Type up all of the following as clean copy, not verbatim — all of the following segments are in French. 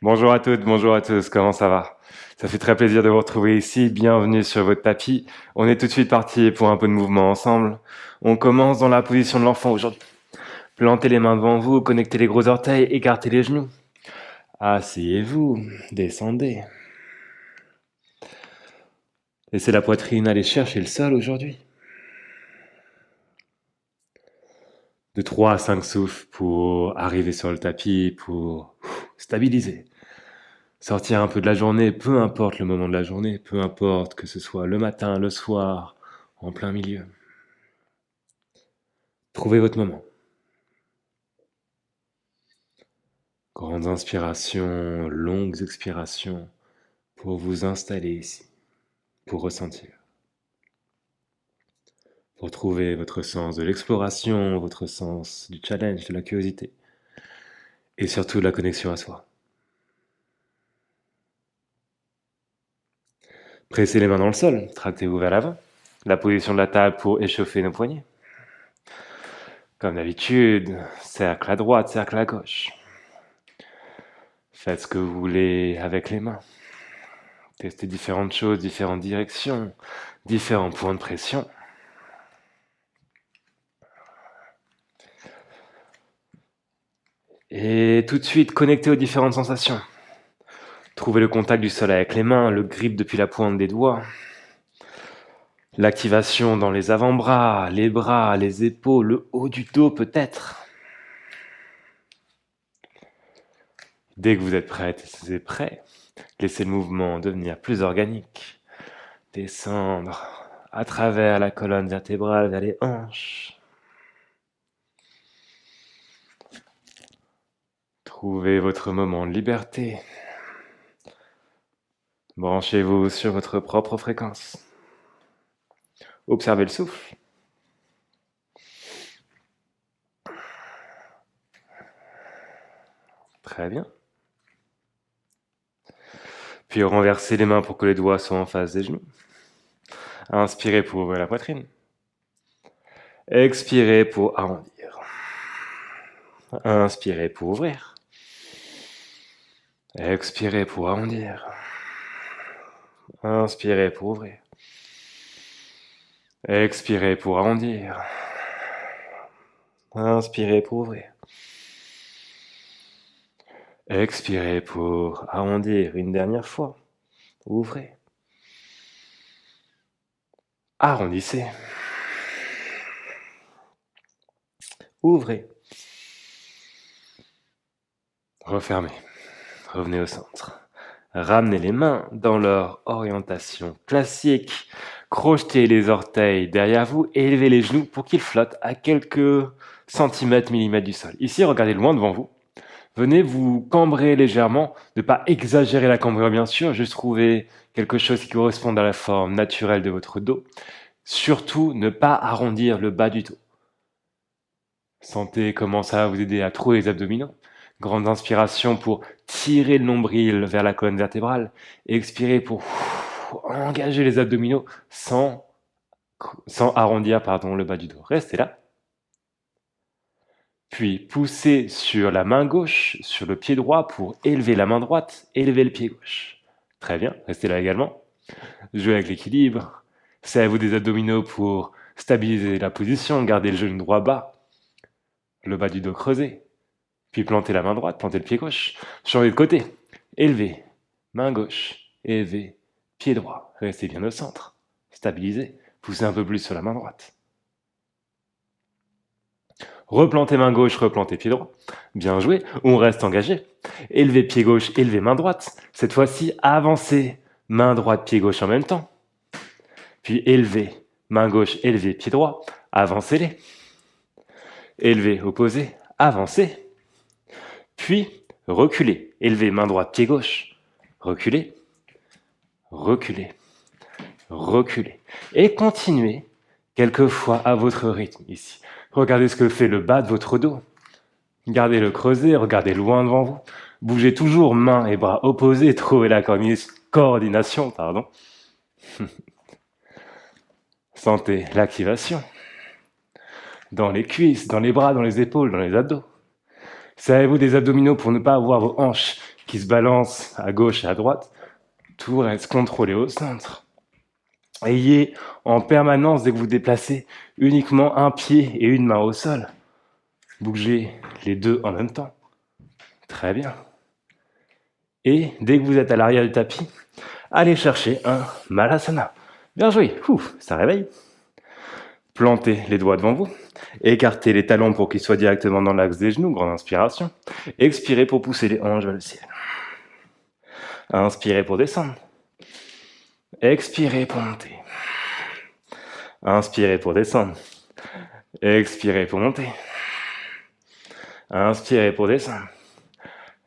Bonjour à toutes, bonjour à tous, comment ça va? Ça fait très plaisir de vous retrouver ici, bienvenue sur votre tapis. On est tout de suite parti pour un peu de mouvement ensemble. On commence dans la position de l'enfant aujourd'hui. Plantez les mains devant vous, connectez les gros orteils, écartez les genoux. Asseyez-vous, descendez. Laissez la poitrine aller chercher le sol aujourd'hui. De 3 à 5 souffles pour arriver sur le tapis, pour stabiliser. Sortir un peu de la journée, peu importe le moment de la journée, peu importe que ce soit le matin, le soir, en plein milieu. Trouvez votre moment. Grandes inspirations, longues expirations pour vous installer ici, pour ressentir. Pour trouver votre sens de l'exploration, votre sens du challenge, de la curiosité. Et surtout de la connexion à soi. Pressez les mains dans le sol, tractez-vous vers l'avant. La position de la table pour échauffer nos poignets. Comme d'habitude, cercle à droite, cercle à gauche. Faites ce que vous voulez avec les mains. Testez différentes choses, différentes directions, différents points de pression. Et tout de suite, connectez aux différentes sensations. Trouvez le contact du sol avec les mains, le grip depuis la pointe des doigts. L'activation dans les avant-bras, les épaules, le haut du dos peut-être. Dès que vous êtes prête et prêt, laissez le mouvement devenir plus organique. Descendre à travers la colonne vertébrale vers les hanches. Trouvez votre moment de liberté. Branchez-vous sur votre propre fréquence. Observez le souffle. Très bien. Puis renversez les mains pour que les doigts soient en face des genoux. Inspirez pour ouvrir la poitrine. Expirez pour arrondir. Inspirez pour ouvrir. Expirez pour arrondir. Inspirez pour ouvrir. Expirez pour arrondir. Inspirez pour ouvrir. Expirez pour arrondir une dernière fois. Ouvrez. Arrondissez. Ouvrez. Refermez. Revenez au centre. Ramenez les mains dans leur orientation classique. Crochetez les orteils derrière vous et élevez les genoux pour qu'ils flottent à quelques centimètres, millimètres du sol. Ici, regardez loin devant vous. Venez vous cambrer légèrement, ne pas exagérer la cambrure bien sûr, juste trouver quelque chose qui corresponde à la forme naturelle de votre dos. Surtout, ne pas arrondir le bas du dos. Sentez comment ça va vous aider à trouver les abdominaux. Grande inspiration pour tirer le nombril vers la colonne vertébrale. Et expirez pour engager les abdominaux sans arrondir le bas du dos. Restez là. Puis poussez sur la main gauche, sur le pied droit pour élever la main droite, élever le pied gauche. Très bien, restez là également. Jouez avec l'équilibre. Serrez-vous des abdominaux pour stabiliser la position, gardez le genou droit bas, le bas du dos creusé. Puis plantez la main droite, plantez le pied gauche. Changez de côté. Élevez, main gauche, élevez, pied droit. Restez bien au centre. Stabilisez. Poussez un peu plus sur la main droite. Replantez main gauche, replantez pied droit. Bien joué. On reste engagé. Élevez pied gauche, élevez main droite. Cette fois-ci, avancez. Main droite, pied gauche en même temps. Puis élevez. Main gauche, élevez pied droit. Avancez-les. Élevez, opposez. Avancez. Puis, reculez. Élevez, main droite, pied gauche. Reculez. Reculez. Reculez. Et continuez quelquefois à votre rythme ici. Regardez ce que fait le bas de votre dos. Gardez-le creusé, regardez loin devant vous. Bougez toujours mains et bras opposés, trouvez la coordination. Sentez l'activation. Dans les cuisses, dans les bras, dans les épaules, dans les abdos. Serrez-vous des abdominaux pour ne pas avoir vos hanches qui se balancent à gauche et à droite. Tout reste contrôlé au centre. Ayez en permanence, dès que vous déplacez, uniquement un pied et une main au sol. Bougez les deux en même temps. Très bien. Et dès que vous êtes à l'arrière du tapis, allez chercher un Malasana. Bien joué. Ouf, ça réveille. Plantez les doigts devant vous. Écartez les talons pour qu'ils soient directement dans l'axe des genoux. Grande inspiration. Expirez pour pousser les hanches vers le ciel. Inspirez pour descendre. Expirez pour monter. Inspirez pour descendre. Expirez pour monter. Inspirez pour descendre.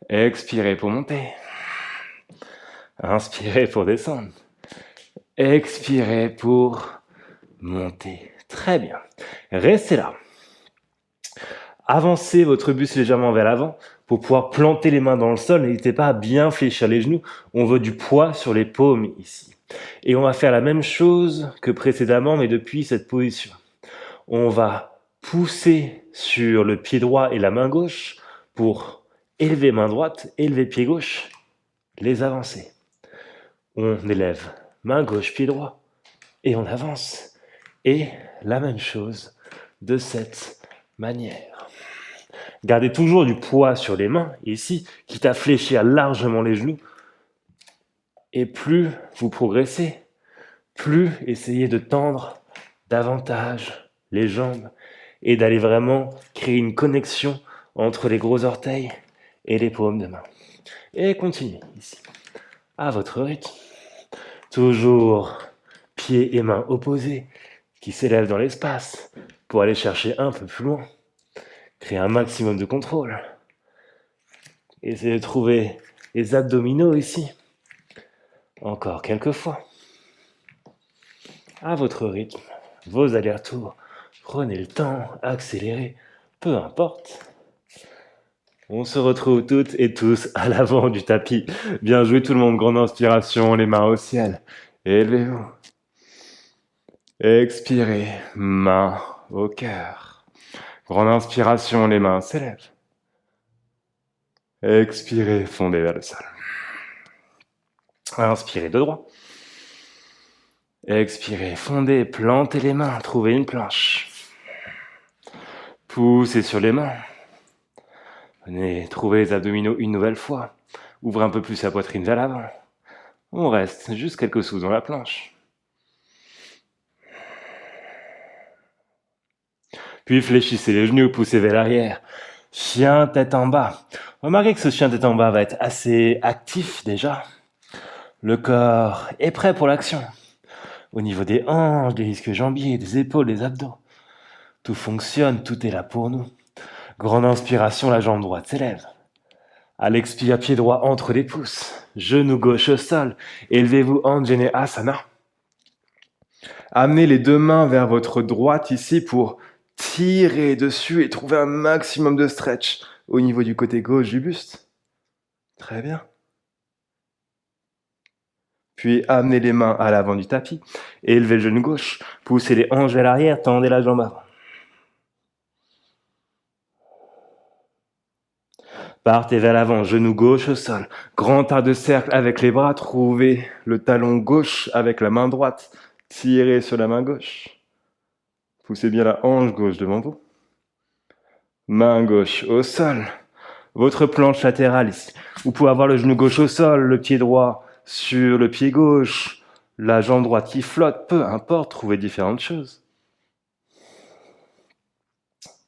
Expirez pour monter. Inspirez pour descendre. Expirez pour monter. Très bien. Restez là. Avancez votre buste légèrement vers l'avant pour pouvoir planter les mains dans le sol. N'hésitez pas à bien fléchir les genoux. On veut du poids sur les paumes ici. Et on va faire la même chose que précédemment, mais depuis cette position. On va pousser sur le pied droit et la main gauche pour élever main droite, élever pied gauche, les avancer. On élève main gauche, pied droit, et on avance. Et la même chose de cette manière. Gardez toujours du poids sur les mains, ici, quitte à fléchir largement les genoux. Et plus vous progressez, plus essayez de tendre davantage les jambes et d'aller vraiment créer une connexion entre les gros orteils et les paumes de main. Et continuez ici, à votre rythme. Toujours pieds et mains opposés qui s'élèvent dans l'espace pour aller chercher un peu plus loin. Créer un maximum de contrôle. Essayez de trouver les abdominaux ici. Encore quelques fois. À votre rythme, vos allers-retours. Prenez le temps, accélérez, peu importe. On se retrouve toutes et tous à l'avant du tapis. Bien joué tout le monde, grande inspiration, les mains au ciel. Élevez-vous. Expirez, mains au cœur. Grande inspiration, les mains s'élèvent. Expirez, fondez vers le sol. Inspirez de droit. Expirez, fondez, plantez les mains, trouvez une planche. Poussez sur les mains. Venez trouver les abdominaux une nouvelle fois. Ouvrez un peu plus la poitrine vers l'avant. On reste juste quelques sous dans la planche. Puis fléchissez les genoux, poussez vers l'arrière. Chien tête en bas. Remarquez que ce chien tête en bas va être assez actif déjà. Le corps est prêt pour l'action. Au niveau des hanches, des ischio-jambiers, des épaules, des abdos. Tout fonctionne, tout est là pour nous. Grande inspiration, la jambe droite s'élève. À l'expire, pied droit entre les pouces. Genou gauche au sol. Élevez-vous, Anjaneyasana. Amenez les deux mains vers votre droite ici pour tirer dessus et trouver un maximum de stretch au niveau du côté gauche du buste. Très bien. Puis amenez les mains à l'avant du tapis. Élevez le genou gauche. Poussez les hanches vers l'arrière. Tendez la jambe avant. Partez vers l'avant, genou gauche au sol. Grand arc de cercle avec les bras. Trouvez le talon gauche avec la main droite. Tirez sur la main gauche. Poussez bien la hanche gauche devant vous. Main gauche au sol. Votre planche latérale ici. Vous pouvez avoir le genou gauche au sol, le pied droit sur le pied gauche, la jambe droite qui flotte, peu importe, trouvez différentes choses.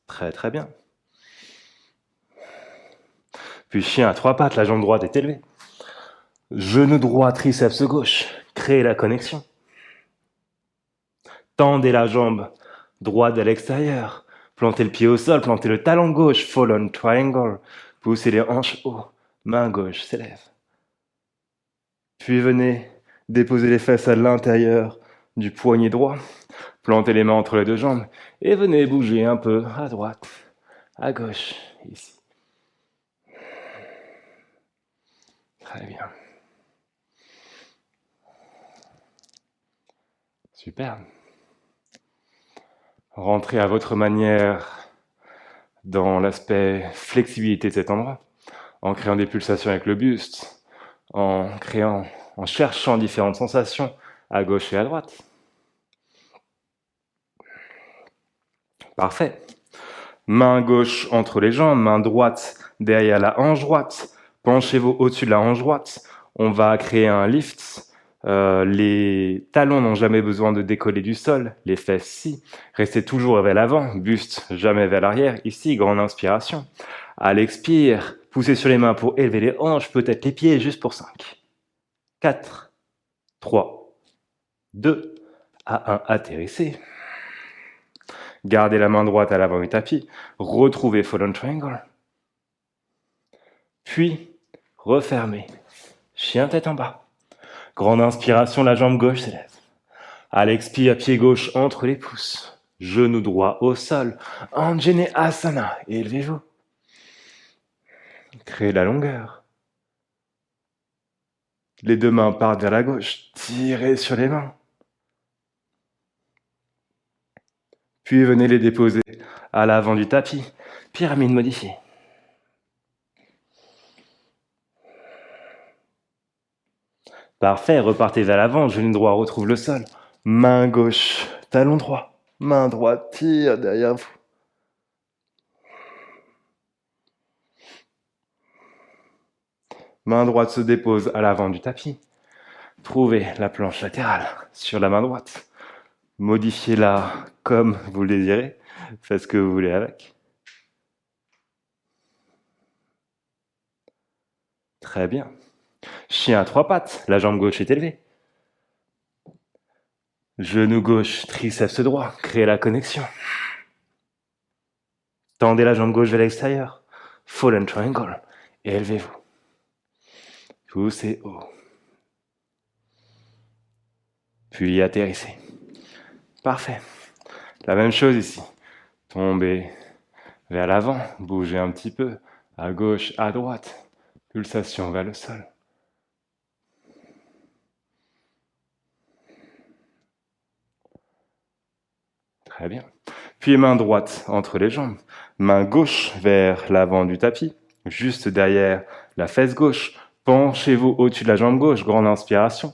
Très très bien. Puis chien à trois pattes, la jambe droite est élevée. Genou droit, triceps gauche, créez la connexion. Tendez la jambe droite à l'extérieur. Plantez le pied au sol, plantez le talon gauche, fallen triangle. Poussez les hanches haut, main gauche s'élève. Puis venez déposer les fesses à l'intérieur du poignet droit. Plantez les mains entre les deux jambes et venez bouger un peu à droite, à gauche, ici. Très bien. Super. Rentrez à votre manière dans l'aspect flexibilité de cet endroit. en créant des pulsations avec le buste, en cherchant différentes sensations à gauche et à droite. Parfait. Main gauche entre les jambes, main droite derrière la hanche droite. Penchez-vous au-dessus de la hanche droite. On va créer un lift. Les talons n'ont jamais besoin de décoller du sol, les fesses si. Restez toujours vers l'avant, buste jamais vers l'arrière. Ici, grande inspiration. À l'expire, poussez sur les mains pour élever les hanches, peut-être les pieds, juste pour 5. 4, 3, 2, à 1, atterrissez. Gardez la main droite à l'avant du tapis. Retrouvez Fallen Triangle. Puis, refermez. Chien tête en bas. Grande inspiration, la jambe gauche s'élève. À l'expire, pied gauche entre les pouces. Genou droit au sol. Anjane Asana. Élevez-vous. Créez la longueur. Les deux mains partent vers la gauche. Tirez sur les mains. Puis venez les déposer à l'avant du tapis. Pyramide modifiée. Parfait, repartez vers l'avant, genou droit retrouve le sol. Main gauche, talon droit. Main droite, tire derrière vous. Main droite se dépose à l'avant du tapis. Trouvez la planche latérale sur la main droite. Modifiez-la comme vous le désirez. Faites ce que vous voulez avec. Très bien. Chien à 3 pattes, la jambe gauche est élevée. Genou gauche, triceps droit, créez la connexion. Tendez la jambe gauche vers l'extérieur. Fallen Triangle. Et élevez-vous. Poussez haut. Puis atterrissez. Parfait. La même chose ici. Tombez vers l'avant, bougez un petit peu, à gauche, à droite. Pulsation vers le sol. Très bien. Puis main droite entre les jambes. Main gauche vers l'avant du tapis, juste derrière la fesse gauche. Penchez-vous au-dessus de la jambe gauche, grande inspiration.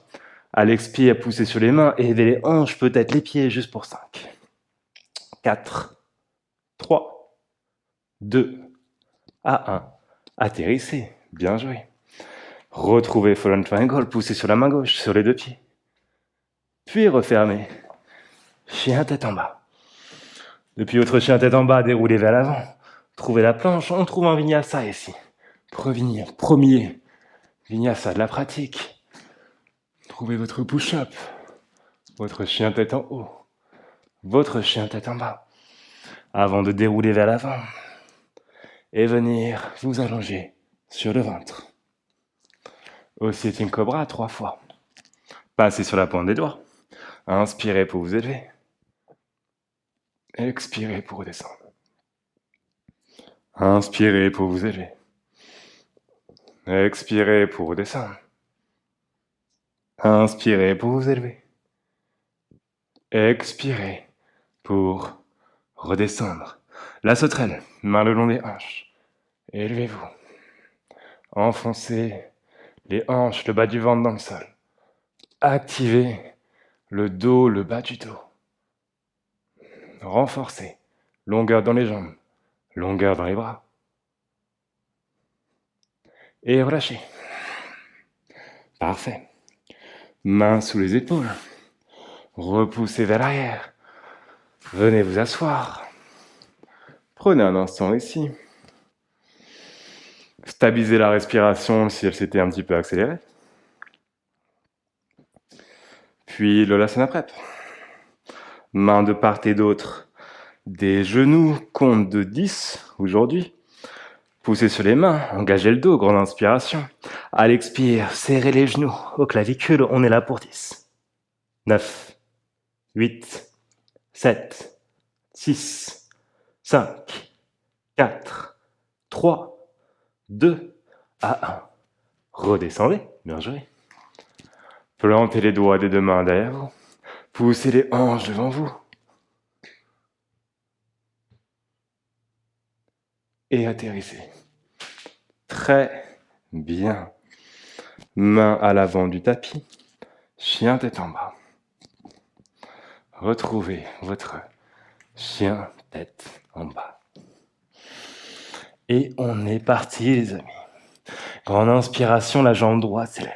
À l'expire, poussez sur les mains, élevez les hanches, peut-être les pieds, juste pour 5. 4, 3, 2, à 1. Atterrissez, bien joué. Retrouvez Fallen Triangle, poussez sur la main gauche, sur les deux pieds. Puis refermez. Chien tête en bas. Depuis votre chien tête en bas, déroulez vers l'avant. Trouvez la planche, on trouve un vinyasa ici. Premier vinyasa de la pratique. Trouvez votre push-up. Votre chien tête en haut. Votre chien tête en bas. Avant de dérouler vers l'avant. Et venir vous allonger sur le ventre. Au sitting cobra 3 fois. Passez sur la pointe des doigts. Inspirez pour vous élever. Expirez pour redescendre. Inspirez pour vous élever. Expirez pour redescendre. Inspirez pour vous élever. Expirez pour redescendre. La sauterelle, main le long des hanches. Élevez-vous. Enfoncez les hanches, le bas du ventre dans le sol. Activez le dos, le bas du dos. Renforcez. Longueur dans les jambes. Longueur dans les bras. Et relâchez. Parfait. Mains sous les épaules. Repoussez vers l'arrière. Venez vous asseoir. Prenez un instant ici. Stabilisez la respiration si elle s'était un petit peu accélérée. Puis le Lassana Prep. Mains de part et d'autre des genoux, compte de 10 aujourd'hui. Poussez sur les mains, engagez le dos, grande inspiration. À l'expire, serrez les genoux aux clavicules, on est là pour 10. 9, 8, 7, 6, 5, 4, 3, 2, à 1. Redescendez, bien joué. Plantez les doigts des deux mains derrière vous. Poussez les hanches devant vous. Et atterrissez. Très Très bien. Main à l'avant du tapis. Chien tête en bas. Retrouvez votre chien tête en bas. Et on est parti, les amis. Grande inspiration, la jambe droite s'élève.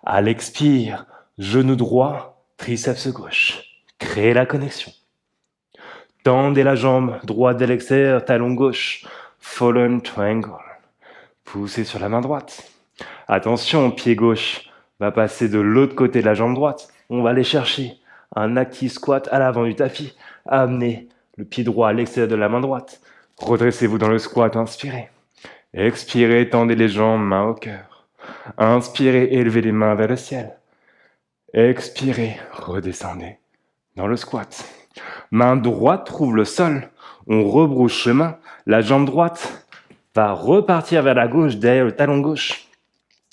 À l'expire, genou droit, triceps gauche. Créez la connexion. Tendez la jambe droite de l'extérieur, talon gauche. Fallen triangle. Poussez sur la main droite. Attention, pied gauche va passer de l'autre côté de la jambe droite. On va aller chercher un active squat à l'avant du tapis. Amenez le pied droit à l'extérieur de la main droite. Redressez-vous dans le squat, inspirez. Expirez, tendez les jambes, main au cœur. Inspirez, élevez les mains vers le ciel. Expirez, redescendez dans le squat. Main droite trouve le sol. On rebrousse chemin. La jambe droite va repartir vers la gauche, derrière le talon gauche.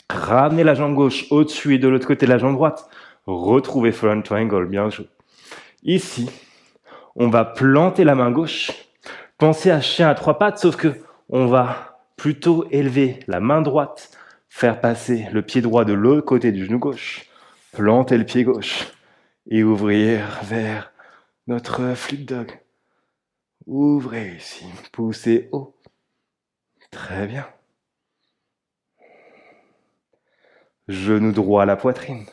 Ramenez la jambe gauche au-dessus et de l'autre côté de la jambe droite. Retrouvez Fallen Triangle, bien joué. Ici, on va planter la main gauche. Pensez à chien à trois pattes, sauf que on va plutôt élever la main droite, faire passer le pied droit de l'autre côté du genou gauche, planter le pied gauche et ouvrir vers notre flip dog. Ouvrez ici, poussez haut. Très bien. Genou droit à la poitrine.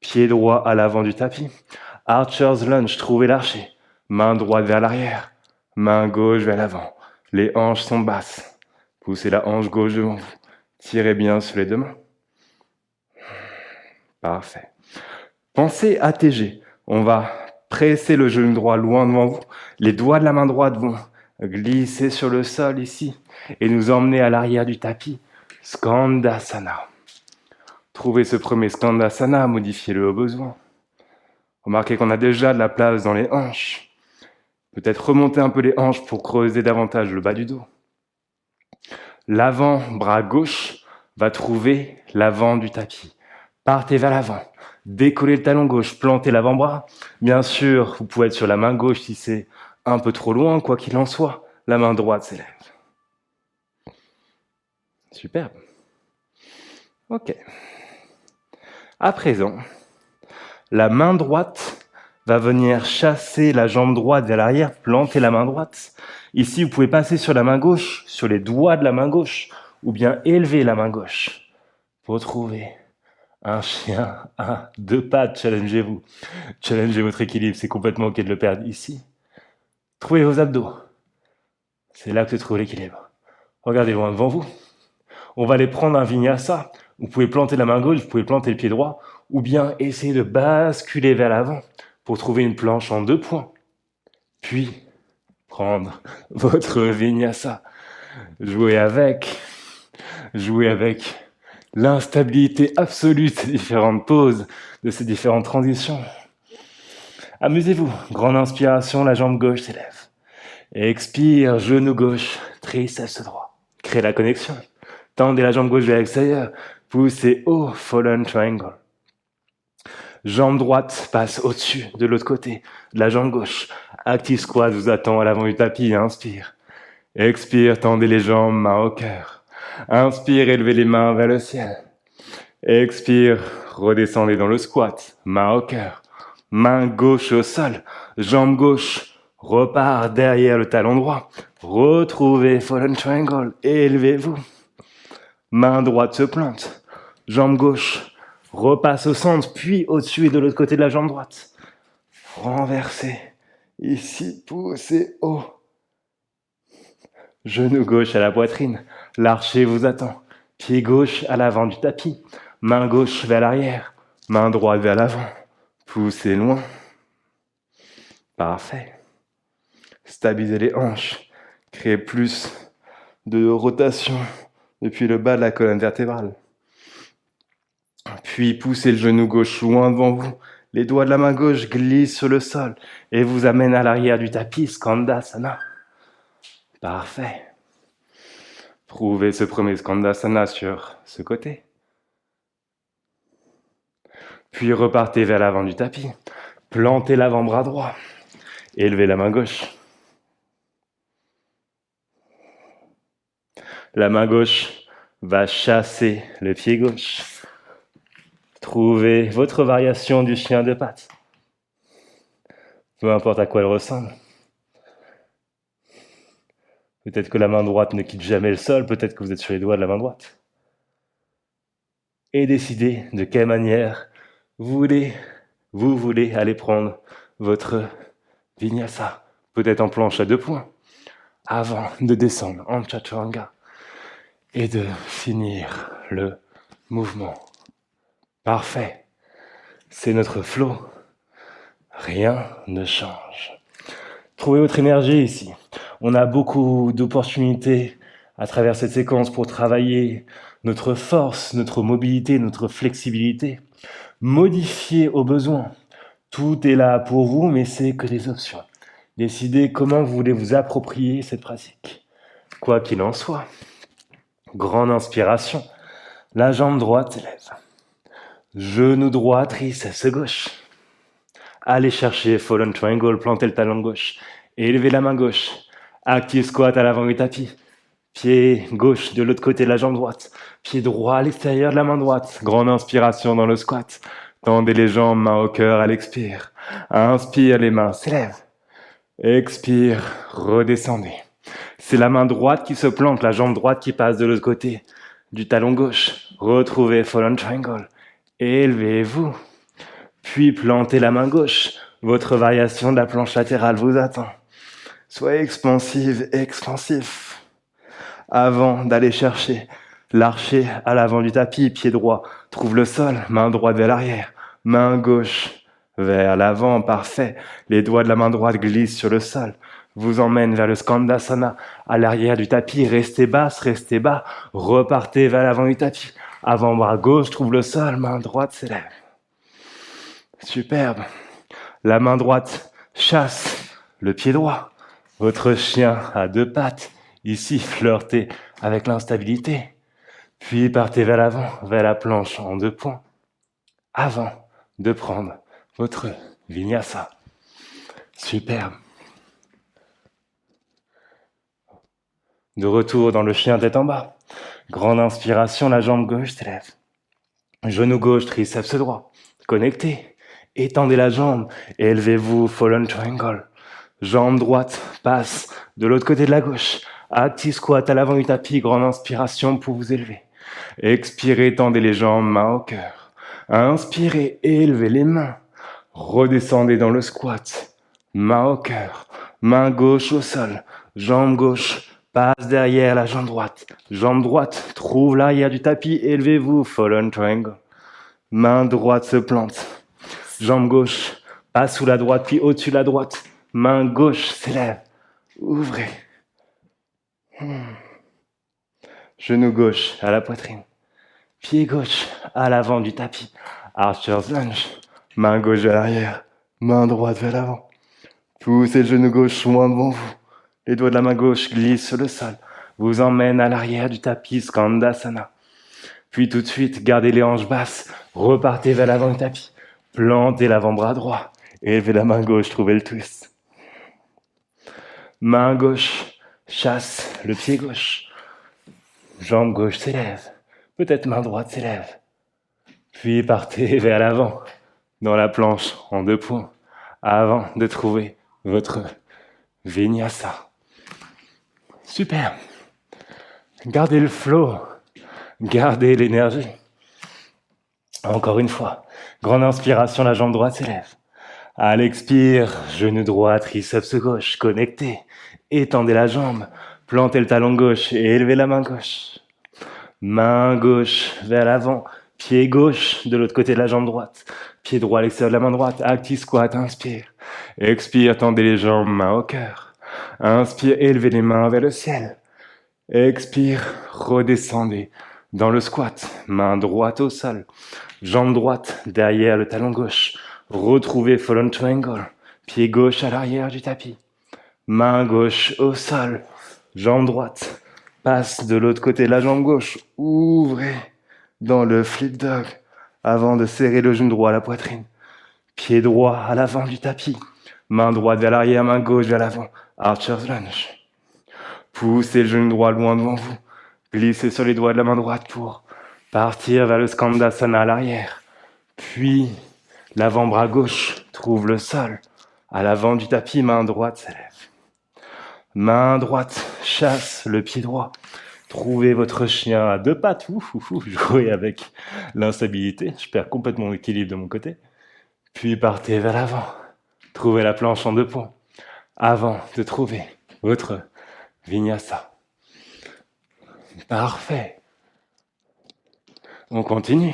Pied droit à l'avant du tapis. Archer's lunge, trouvez l'archer. Main droite vers l'arrière. Main gauche vers l'avant. Les hanches sont basses. Poussez la hanche gauche devant vous. Tirez bien sur les deux mains. Parfait. Pensez à TG. On va presser le genou droit loin devant vous. Les doigts de la main droite vont glisser sur le sol ici et nous emmener à l'arrière du tapis. Skandasana. Trouvez ce premier Skandasana, modifiez-le au besoin. Remarquez qu'on a déjà de la place dans les hanches. Peut-être remonter un peu les hanches pour creuser davantage le bas du dos. L'avant-bras gauche va trouver l'avant du tapis. Partez vers l'avant. Décollez le talon gauche, plantez l'avant-bras. Bien sûr, vous pouvez être sur la main gauche si c'est un peu trop loin, quoi qu'il en soit. La main droite s'élève. Superbe. Ok. À présent, la main droite va venir chasser la jambe droite vers l'arrière, planter la main droite. Ici, vous pouvez passer sur la main gauche, sur les doigts de la main gauche, ou bien élever la main gauche. Retrouvez un chien à deux pattes, challengez-vous. Challengez votre équilibre, c'est complètement ok de le perdre ici. Trouvez vos abdos. C'est là que se trouve l'équilibre. Regardez loin devant vous. On va aller prendre un vinyasa. Vous pouvez planter la main gauche, vous pouvez planter le pied droit, ou bien essayer de basculer vers l'avant pour trouver une planche en 2 points. Puis, prendre votre vinyasa. Jouer avec l'instabilité absolue de ces différentes poses, de ces différentes transitions. Amusez-vous. Grande inspiration, la jambe gauche s'élève. Expire, genou gauche, triceps droit. Créez la connexion. Tendez la jambe gauche vers l'extérieur. Poussez haut, Fallen Triangle. Jambe droite passe au-dessus, de l'autre côté, de la jambe gauche. Active squat vous attend à l'avant du tapis. Inspire. Expire, tendez les jambes, main au cœur. Inspire, élevez les mains vers le ciel. Expire, redescendez dans le squat, main au cœur. Main gauche au sol, jambe gauche repart derrière le talon droit. Retrouvez Fallen Triangle, élevez-vous. Main droite se plante, jambe gauche repasse au centre, puis au-dessus et de l'autre côté de la jambe droite. Renversez, ici, poussez haut. Genou gauche à la poitrine, l'archer vous attend. Pied gauche à l'avant du tapis, main gauche vers l'arrière, main droite vers l'avant. Poussez loin. Parfait. Stabilisez les hanches, créez plus de rotation depuis le bas de la colonne vertébrale. Puis poussez le genou gauche loin devant vous. Les doigts de la main gauche glissent sur le sol et vous amènent à l'arrière du tapis, Skandasana. Parfait. Trouvez ce premier Skandasana sur ce côté. Puis repartez vers l'avant du tapis. Plantez l'avant-bras droit. Élevez la main gauche. La main gauche va chasser le pied gauche. Trouvez votre variation du chien de pattes. Peu importe à quoi elle ressemble. Peut-être que la main droite ne quitte jamais le sol, peut-être que vous êtes sur les doigts de la main droite. Et décidez de quelle manière vous voulez aller prendre votre vinyasa. Peut-être en planche à 2 points, avant de descendre en chaturanga et de finir le mouvement. Parfait. C'est notre flow. Rien ne change. Trouvez votre énergie ici. On a beaucoup d'opportunités à travers cette séquence pour travailler notre force, notre mobilité, notre flexibilité. Modifier au besoin. Tout est là pour vous, mais c'est que des options. Décidez comment vous voulez vous approprier cette pratique. Quoi qu'il en soit, grande inspiration. La jambe droite s'élève. Genou droit, triceps gauche. Allez chercher Fallen Triangle, plantez le talon gauche. Élevez la main gauche. Active squat à l'avant du tapis. Pied gauche de l'autre côté de la jambe droite. Pied droit à l'extérieur de la main droite. Grande inspiration dans le squat. Tendez les jambes, main au cœur à l'expire. Inspire, les mains s'élèvent. Expire, redescendez. C'est la main droite qui se plante, la jambe droite qui passe de l'autre côté du talon gauche. Retrouvez Fallen Triangle. Élevez-vous. Puis plantez la main gauche. Votre variation de la planche latérale vous attend. Soyez expansive, expansif. Avant d'aller chercher l'archer à l'avant du tapis, pied droit trouve le sol, main droite vers l'arrière, main gauche vers l'avant, parfait. Les doigts de la main droite glissent sur le sol, vous emmènent vers le Skandasana, à l'arrière du tapis, restez basse, restez bas, repartez vers l'avant du tapis. Avant-bras gauche trouve le sol, main droite s'élève. Superbe. La main droite chasse le pied droit. Votre chien à 2 pattes. Ici, flirtez avec l'instabilité. Puis partez vers l'avant, vers la planche en 2 points. Avant de prendre votre vinyasa. Superbe. De retour dans le chien tête en bas. Grande inspiration, la jambe gauche s'élève. Genou gauche, triceps droit. Connectez. Étendez la jambe et élevez-vous, Fallen Triangle. Jambe droite passe de l'autre côté de la gauche. Active squat à l'avant du tapis, grande inspiration pour vous élever. Expirez, tendez les jambes, main au cœur. Inspirez, élevez les mains. Redescendez dans le squat. Main au cœur. Main gauche au sol. Jambe gauche passe derrière la jambe droite. Jambe droite trouve l'arrière du tapis, élevez-vous, Fallen Triangle. Main droite se plante. Jambe gauche passe sous la droite, puis au-dessus de la droite. Main gauche s'élève. Ouvrez. Genou gauche à la poitrine. Pied gauche à l'avant du tapis. Archer's lunge. Main gauche vers l'arrière. Main droite vers l'avant. Poussez le genou gauche loin devant vous. Les doigts de la main gauche glissent sur le sol. Vous emmènent à l'arrière du tapis Skandasana. Puis tout de suite, gardez les hanches basses. Repartez vers l'avant du tapis. Plantez l'avant-bras droit. Élevez la main gauche, trouvez le twist. Main gauche chasse le pied gauche. Jambe gauche s'élève. Peut-être main droite s'élève. Puis partez vers l'avant, dans la planche en 2 points, avant de trouver votre vinyasa. Super. Gardez le flow. Gardez l'énergie. Encore une fois. Grande inspiration, la jambe droite s'élève. À l'expire, genou droit, triceps gauche, connectez. Étendez la jambe, plantez le talon gauche et élevez la main gauche. Main gauche vers l'avant, pied gauche de l'autre côté de la jambe droite. Pied droit à l'extérieur de la main droite, active squat, inspire. Expire, tendez les jambes, main au cœur. Inspire, élevez les mains vers le ciel. Expire, redescendez dans le squat, main droite au sol. Jambe droite derrière le talon gauche. Retrouvez Fallen Triangle. Pied gauche à l'arrière du tapis. Main gauche au sol. Jambe droite passe de l'autre côté de la jambe gauche. Ouvrez dans le flip dog avant de serrer le genou droit à la poitrine. Pied droit à l'avant du tapis. Main droite vers l'arrière, main gauche vers l'avant. Archer's lunge. Poussez le genou droit loin devant vous. Glissez sur les doigts de la main droite pour partir vers le Skandasana à l'arrière. Puis, l'avant-bras gauche trouve le sol. À l'avant du tapis, main droite s'élève. Main droite chasse le pied droit. Trouvez votre chien à deux pattes. Jouez avec l'instabilité. Je perds complètement l'équilibre de mon côté. Puis partez vers l'avant. Trouvez la planche en deux points. Avant de trouver votre vinyasa. Parfait. On continue.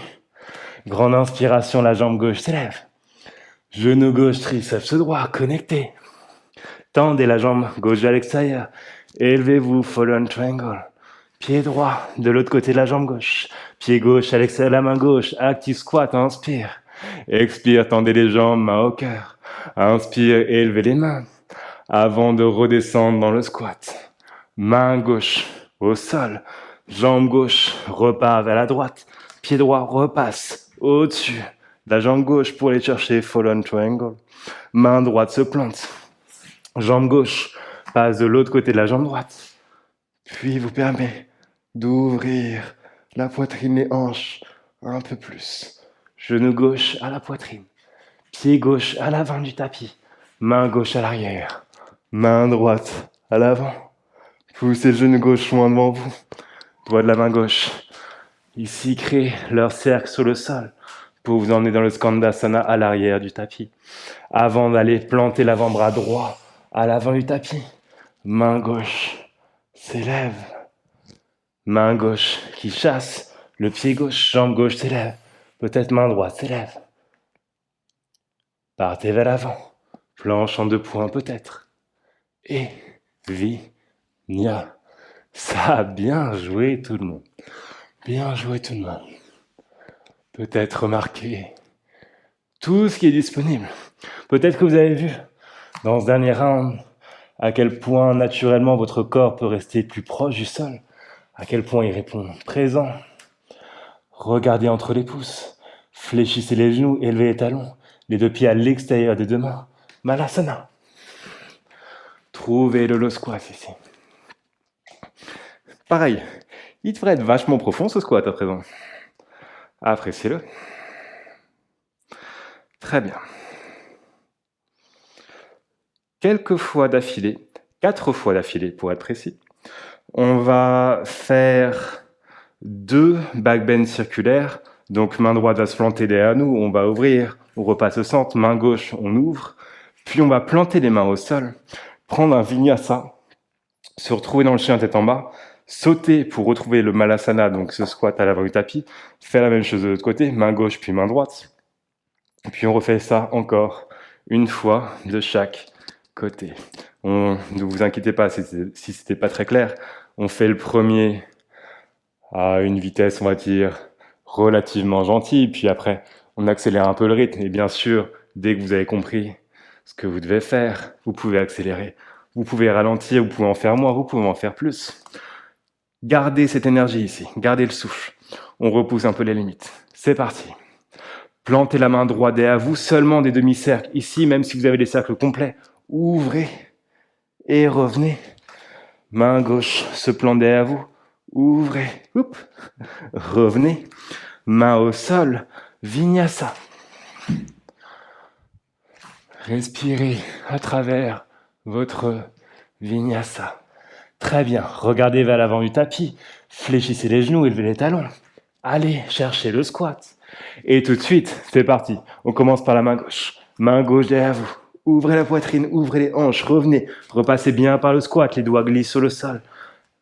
Grande inspiration, la jambe gauche s'élève. Genou gauche, triceps droit, connecté. Tendez la jambe gauche à l'extérieur. Élevez-vous, Fallen Triangle. Pied droit de l'autre côté de la jambe gauche. Pied gauche à l'extérieur de la main gauche. Active squat, inspire. Expire, tendez les jambes, main au cœur. Inspire, élevez les mains. Avant de redescendre dans le squat. Main gauche au sol. Jambe gauche repart vers la droite. Pied droit repasse au-dessus de la jambe gauche pour aller chercher Fallen Triangle. Main droite se plante. Jambe gauche passe de l'autre côté de la jambe droite. Puis vous permet d'ouvrir la poitrine, les hanches un peu plus. Genou gauche à la poitrine. Pied gauche à l'avant du tapis. Main gauche à l'arrière. Main droite à l'avant. Poussez le genou gauche loin devant vous. Doigt de la main gauche. Ici, créez leur cercle sur le sol pour vous emmener dans le Skandasana à l'arrière du tapis. Avant d'aller planter l'avant-bras droit à l'avant du tapis. Main gauche s'élève. Main gauche qui chasse. Le pied gauche, jambe gauche s'élève. Peut-être main droite s'élève. Partez vers l'avant. Planche en deux points peut-être. Et vinyasa. Bien joué tout le monde. Bien joué tout le monde. Peut-être remarquer tout ce qui est disponible. Peut-être que vous avez vu dans ce dernier round à quel point naturellement votre corps peut rester plus proche du sol, à quel point il répond présent. Regardez entre les pouces, fléchissez les genoux, élevez les talons, les deux pieds à l'extérieur des deux mains. Malasana. Trouvez le low squat ici. Pareil, il devrait être vachement profond ce squat à présent. Appréciez-le. Très bien. Quelques fois d'affilée, 4 fois d'affilée pour être précis, on va faire 2 back bends circulaires. Donc main droite va se planter derrière nous, on va ouvrir, on repasse au centre, main gauche, on ouvre. Puis on va planter les mains au sol, prendre un vinyasa, se retrouver dans le chien tête en bas, sauter pour retrouver le malasana, donc ce squat à l'avant du tapis, faire la même chose de l'autre côté, main gauche puis main droite. Puis on refait ça encore une fois de chaque côté. Ne vous inquiétez pas si c'était pas très clair. On fait le premier à une vitesse, on va dire, relativement gentille, puis après on accélère un peu le rythme. Et bien sûr, dès que vous avez compris ce que vous devez faire, vous pouvez accélérer. Vous pouvez ralentir, vous pouvez en faire moins, vous pouvez en faire plus. Gardez cette énergie ici, gardez le souffle. On repousse un peu les limites. C'est parti. Plantez la main droite derrière vous, seulement des demi-cercles. Ici, même si vous avez des cercles complets, ouvrez et revenez. Main gauche se plante derrière vous, ouvrez, revenez. Main au sol, vinyasa. Respirez à travers votre vinyasa. Très bien, regardez vers l'avant du tapis, fléchissez les genoux, élevez les talons. Allez chercher le squat. Et tout de suite, c'est parti. On commence par la main gauche. Main gauche derrière vous. Ouvrez la poitrine, ouvrez les hanches, revenez. Repassez bien par le squat, les doigts glissent sur le sol.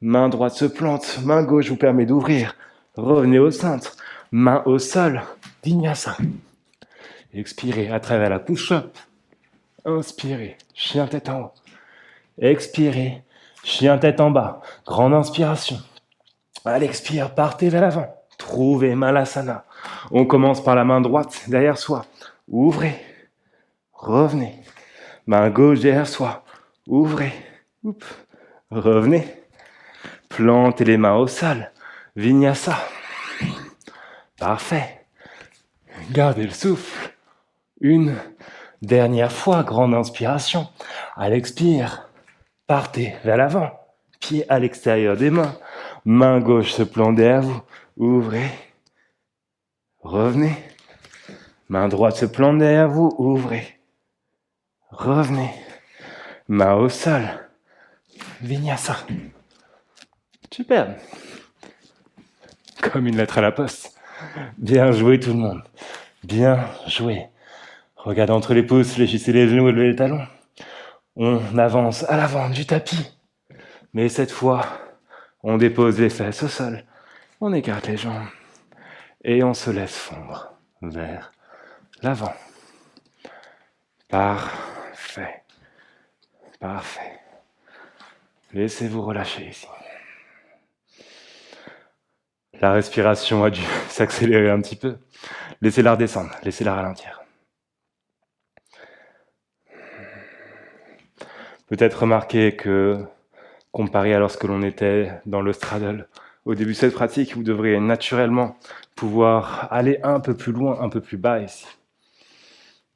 Main droite se plante, main gauche vous permet d'ouvrir. Revenez au centre. Main au sol, vinyasa. Expirez à travers la push-up. Inspirez, chien tête en haut. Expirez, chien tête en bas. Grande inspiration. À l'expire, partez vers l'avant. Trouvez Malasana. On commence par la main droite derrière soi. Ouvrez. Revenez. Main gauche derrière soi. Ouvrez. Revenez. Plantez les mains au sol. Vinyasa. Parfait. Gardez le souffle. Une dernière fois, grande inspiration. À l'expire, partez vers l'avant. Pied à l'extérieur des mains. Main gauche se plante derrière vous. Ouvrez. Revenez. Main droite se plante derrière vous. Ouvrez. Revenez. Main au sol. Vinyasa. Super. Comme une lettre à la poste. Bien joué tout le monde. Bien joué. Regardez entre les pouces, fléchissez les genoux, levez les talons. On avance à l'avant du tapis. Mais cette fois, on dépose les fesses au sol. On écarte les jambes. Et on se laisse fondre vers l'avant. Parfait. Parfait. Laissez-vous relâcher ici. La respiration a dû s'accélérer un petit peu. Laissez-la redescendre, laissez-la ralentir. Peut-être remarquer que, comparé à lorsque l'on était dans le straddle, au début de cette pratique, vous devriez naturellement pouvoir aller un peu plus loin, un peu plus bas ici.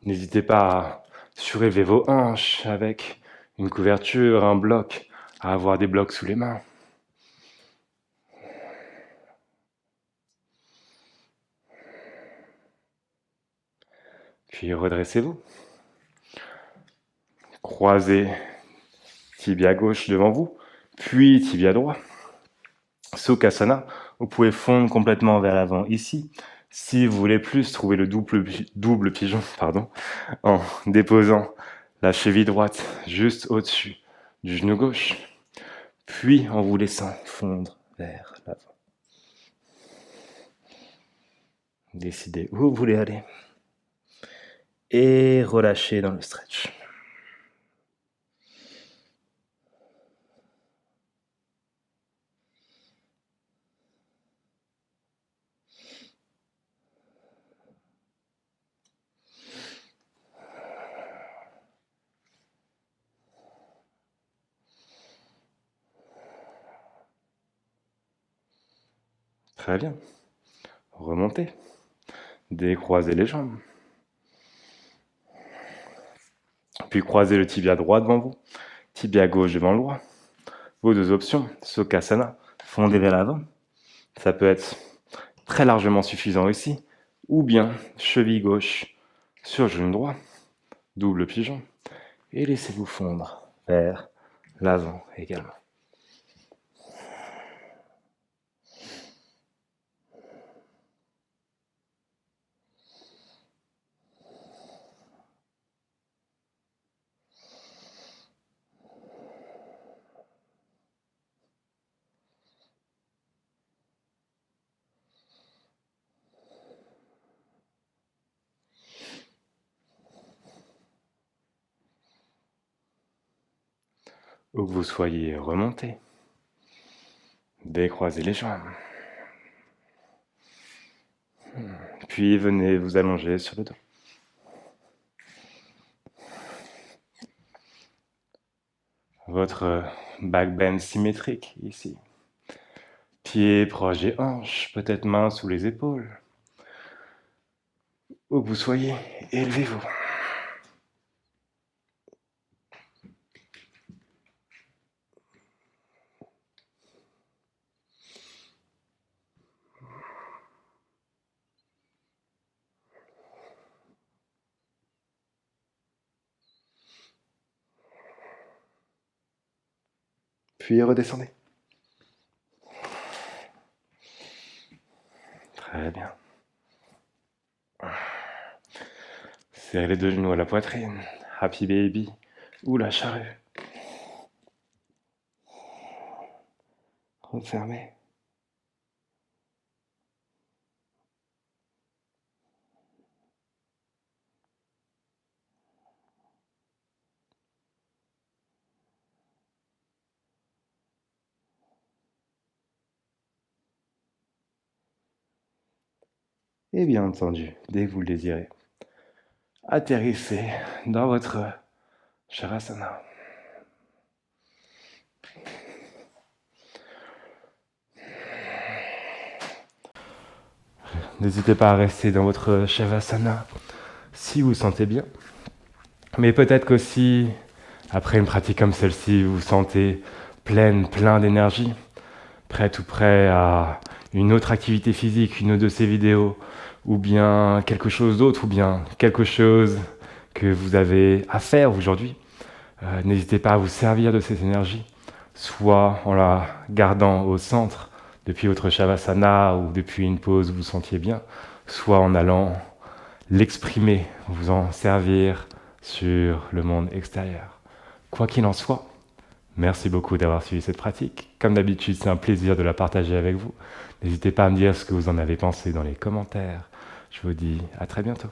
N'hésitez pas à surélever vos hanches avec une couverture, un bloc, à avoir des blocs sous les mains. Puis redressez-vous. Croisez tibia gauche devant vous, puis tibia droit. Sukhasana, vous pouvez fondre complètement vers l'avant ici. Si vous voulez plus, trouvez le double pigeon en déposant la cheville droite juste au-dessus du genou gauche, puis en vous laissant fondre vers l'avant. Décidez où vous voulez aller et relâchez dans le stretch. Très bien. Remontez. Décroisez les jambes. Puis croisez le tibia droit devant vous, tibia gauche devant le droit. Vos deux options, Sukhasana, fondez vers l'avant. Ça peut être très largement suffisant ici, ou bien cheville gauche sur genou droit, double pigeon, et laissez-vous fondre vers l'avant également. Où que vous soyez, remontez. Décroisez les jambes. Puis venez vous allonger sur le dos. Votre back bend symétrique ici. Pieds proches des hanches, peut-être mains sous les épaules. Où que vous soyez, élevez-vous. Puis redescendez. Très bien. Serrez les deux genoux à la poitrine. Happy baby ou la charrue. Refermez. Et bien entendu, dès que vous le désirez, atterrissez dans votre Shavasana. N'hésitez pas à rester dans votre Shavasana si vous sentez bien. Mais peut-être qu'aussi, après une pratique comme celle-ci, vous vous sentez plein d'énergie. prête ou prêt à une autre activité physique, une autre de ces vidéos, ou bien quelque chose d'autre, ou bien quelque chose que vous avez à faire aujourd'hui, n'hésitez pas à vous servir de cette énergie, soit en la gardant au centre depuis votre Shavasana ou depuis une pause où vous vous sentiez bien, soit en allant l'exprimer, vous en servir sur le monde extérieur. Quoi qu'il en soit, merci beaucoup d'avoir suivi cette pratique. Comme d'habitude, c'est un plaisir de la partager avec vous. N'hésitez pas à me dire ce que vous en avez pensé dans les commentaires. Je vous dis à très bientôt.